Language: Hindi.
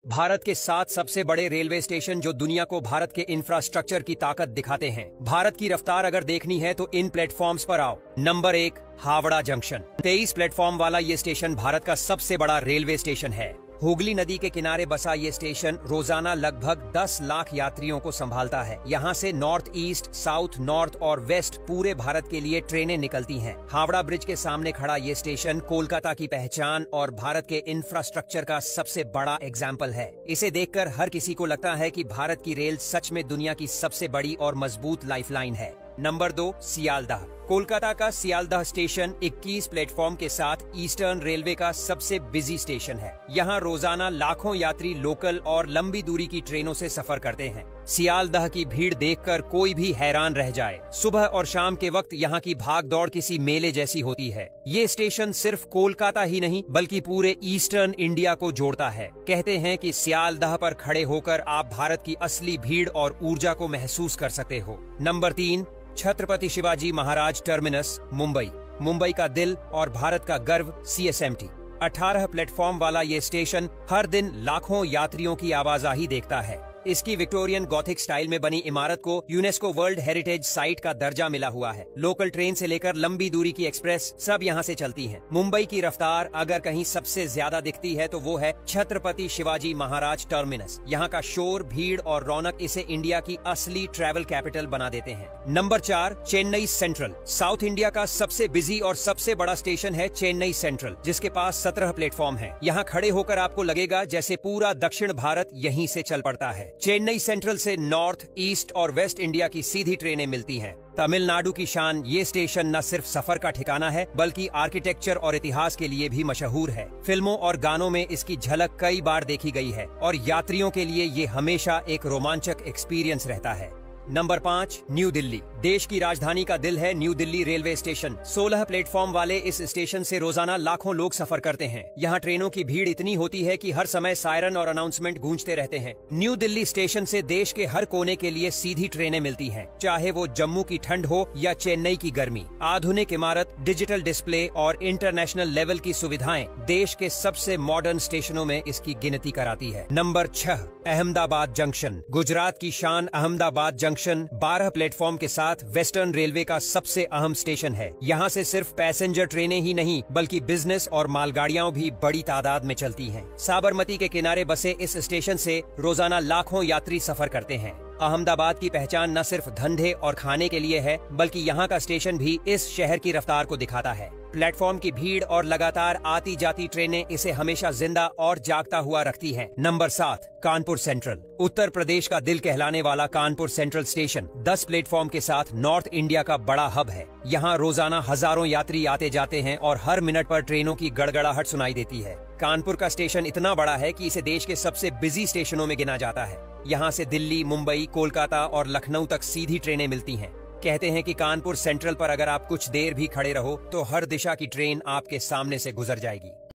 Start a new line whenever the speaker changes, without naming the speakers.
भारत के 7 सबसे बड़े रेलवे स्टेशन जो दुनिया को भारत के इंफ्रास्ट्रक्चर की ताकत दिखाते हैं। भारत की रफ्तार अगर देखनी है तो इन प्लेटफॉर्म्स पर आओ। Number 1, Howrah junction. 23 प्लेटफॉर्म वाला ये स्टेशन भारत का सबसे बड़ा रेलवे स्टेशन है। हुगली नदी के किनारे बसा ये स्टेशन रोजाना लगभग 10 लाख यात्रियों को संभालता है। यहाँ से नॉर्थ ईस्ट, साउथ, नॉर्थ और वेस्ट पूरे भारत के लिए ट्रेनें निकलती हैं। हावड़ा ब्रिज के सामने खड़ा ये स्टेशन कोलकाता की पहचान और भारत के इंफ्रास्ट्रक्चर का सबसे बड़ा एग्जाम्पल है। इसे देखकर हर किसी को लगता है कि भारत की रेल सच में दुनिया की सबसे बड़ी और मजबूत लाइफलाइन है। नंबर 2, सियालदह। कोलकाता का सियालदह स्टेशन 21 प्लेटफॉर्म के साथ ईस्टर्न रेलवे का सबसे बिजी स्टेशन है। यहाँ रोजाना लाखों यात्री लोकल और लंबी दूरी की ट्रेनों से सफर करते हैं। सियालदह की भीड़ देखकर कोई भी हैरान रह जाए। सुबह और शाम के वक्त यहाँ की भाग दौड़ किसी मेले जैसी होती है। ये स्टेशन सिर्फ कोलकाता ही नहीं बल्कि पूरे ईस्टर्न इंडिया को जोड़ता है। कहते हैं कि सियालदह पर खड़े होकर आप भारत की असली भीड़ और ऊर्जा को महसूस कर सकते हो। Number 3, Chhatrapati Shivaji Maharaj terminus, Mumbai. मुंबई का दिल और भारत का गर्व CSMT। 18 प्लेटफॉर्म वाला ये स्टेशन हर दिन लाखों यात्रियों की आवाजाही देखता है। इसकी विक्टोरियन गॉथिक स्टाइल में बनी इमारत को यूनेस्को वर्ल्ड हेरिटेज साइट का दर्जा मिला हुआ है। लोकल ट्रेन से लेकर लंबी दूरी की एक्सप्रेस सब यहाँ से चलती हैं। मुंबई की रफ्तार अगर कहीं सबसे ज्यादा दिखती है तो वो है छत्रपति शिवाजी महाराज टर्मिनस। यहाँ का शोर, भीड़ और रौनक इसे इंडिया की असली ट्रैवल कैपिटल बना देते हैं। Number 4, Chennai central. South India का सबसे बिजी और सबसे बड़ा स्टेशन है चेन्नई सेंट्रल, जिसके पास 17 प्लेटफॉर्म है। यहाँ खड़े होकर आपको लगेगा जैसे पूरा दक्षिण भारत यहीं से चल पड़ता है। चेन्नई सेंट्रल से नॉर्थ, ईस्ट और वेस्ट इंडिया की सीधी ट्रेनें मिलती हैं। तमिलनाडु की शान ये स्टेशन न सिर्फ सफर का ठिकाना है बल्कि आर्किटेक्चर और इतिहास के लिए भी मशहूर है। फिल्मों और गानों में इसकी झलक कई बार देखी गई है और यात्रियों के लिए ये हमेशा एक रोमांचक एक्सपीरियंस रहता है। Number 5, new Delhi. देश की राजधानी का दिल है new Delhi railway station. 16 platform वाले इस स्टेशन से रोजाना लाखों लोग सफर करते हैं। यहाँ ट्रेनों की भीड़ इतनी होती है कि हर समय सायरन और अनाउंसमेंट गूंजते रहते हैं। न्यू दिल्ली स्टेशन से देश के हर कोने के लिए सीधी ट्रेनें मिलती हैं, चाहे वो जम्मू की ठंड हो या चेन्नई की गर्मी। आधुनिक इमारत, डिजिटल डिस्प्ले और इंटरनेशनल लेवल की सुविधाएं देश के सबसे मॉडर्न स्टेशनों में इसकी गिनती कराती है। Number 6, Ahmedabad junction. गुजरात की शान अहमदाबाद जंक्शन 12 प्लेटफॉर्म के साथ वेस्टर्न रेलवे का सबसे अहम स्टेशन है। यहाँ से सिर्फ पैसेंजर ट्रेनें ही नहीं बल्कि बिजनेस और मालगाड़ियां भी बड़ी तादाद में चलती हैं। साबरमती के किनारे बसे इस स्टेशन से रोजाना लाखों यात्री सफर करते हैं। अहमदाबाद की पहचान न सिर्फ धंधे और खाने के लिए है बल्कि यहाँ का स्टेशन भी इस शहर की रफ्तार को दिखाता है। प्लेटफॉर्म की भीड़ और लगातार आती जाती ट्रेनें इसे हमेशा जिंदा और जागता हुआ रखती हैं। Number 7, Kanpur central. उत्तर प्रदेश का दिल कहलाने वाला कानपुर सेंट्रल स्टेशन 10 प्लेटफॉर्म के साथ नॉर्थ इंडिया का बड़ा हब है। यहाँ रोजाना हजारों यात्री आते जाते हैं और हर मिनट पर ट्रेनों की गड़गड़ाहट सुनाई देती है। कानपुर का स्टेशन इतना बड़ा है कि इसे देश के सबसे बिजी स्टेशनों में गिना जाता है। यहाँ से दिल्ली, मुंबई, कोलकाता और लखनऊ तक सीधी ट्रेनें मिलती हैं। कहते हैं कि कानपुर सेंट्रल पर अगर आप कुछ देर भी खड़े रहो तो हर दिशा की ट्रेन आपके सामने से गुजर जाएगी।